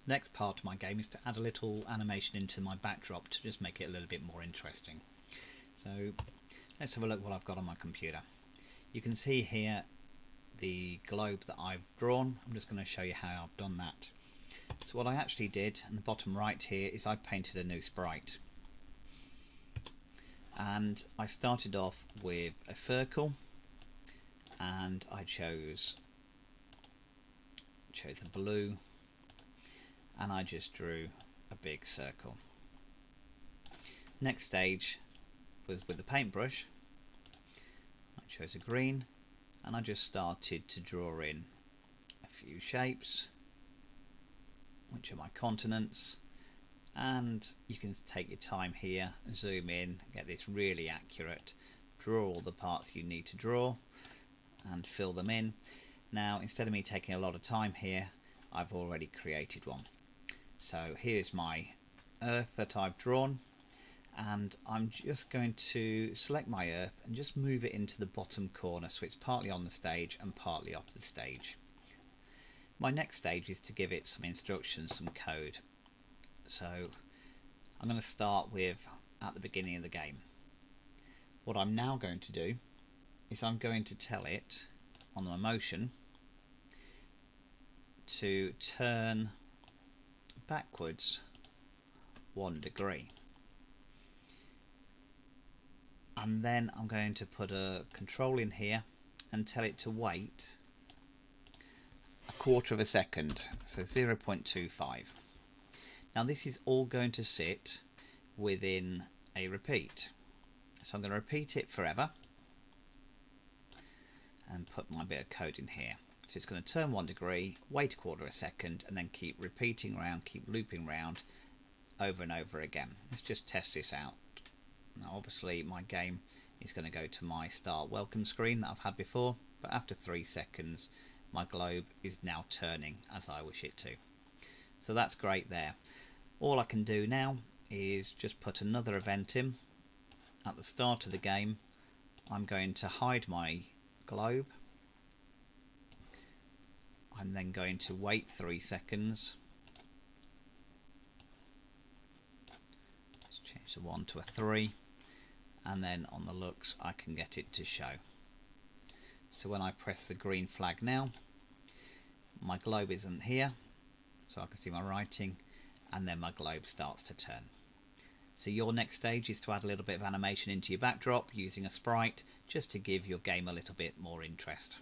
Next part of my game is to add a little animation into my backdrop to just make it a little bit more interesting. So let's have a look what I've got on my computer. You can see here the globe that I've drawn. I'm just going to show you how I've done that. So what I actually did in the bottom right here is I painted a new sprite, and I started off with a circle, and I chose the blue, and I just drew a big circle. Next stage was with the paintbrush. I chose a green, and I just started to draw in a few shapes, which are my continents, and you can take your time here, zoom in, get this really accurate, draw all the parts you need to draw and fill them in. Now, instead of me taking a lot of time here, I've already created one. So here's my Earth that I've drawn, and I'm just going to select my Earth and just move it into the bottom corner so it's partly on the stage and partly off the stage. My next stage is to give it some instructions, some code. So I'm going to start with at the beginning of the game. What I'm now going to do is I'm going to tell it on the motion to turn backwards 1 degree, and then I'm going to put a control in here and tell it to wait a quarter of a second, so 0.25. Now this is all going to sit within a repeat, so I'm going to repeat it forever and put my bit of code in here. So it's going to turn 1 degree, wait a quarter of a second, and then keep repeating around, keep looping around over and over again. Let's just test this out. Now obviously my game is going to go to my start welcome screen that I've had before, but after 3 seconds my globe is now turning as I wish it to. So that's great there. All I can do now is just put another event in. At the start of the game I'm going to hide my globe. I'm then going to wait 3 seconds. Let's change the 1 to a 3, and then on the looks I can get it to show. So when I press the green flag now, my globe isn't here, so I can see my writing, and then my globe starts to turn. So your next stage is to add a little bit of animation into your backdrop using a sprite, just to give your game a little bit more interest.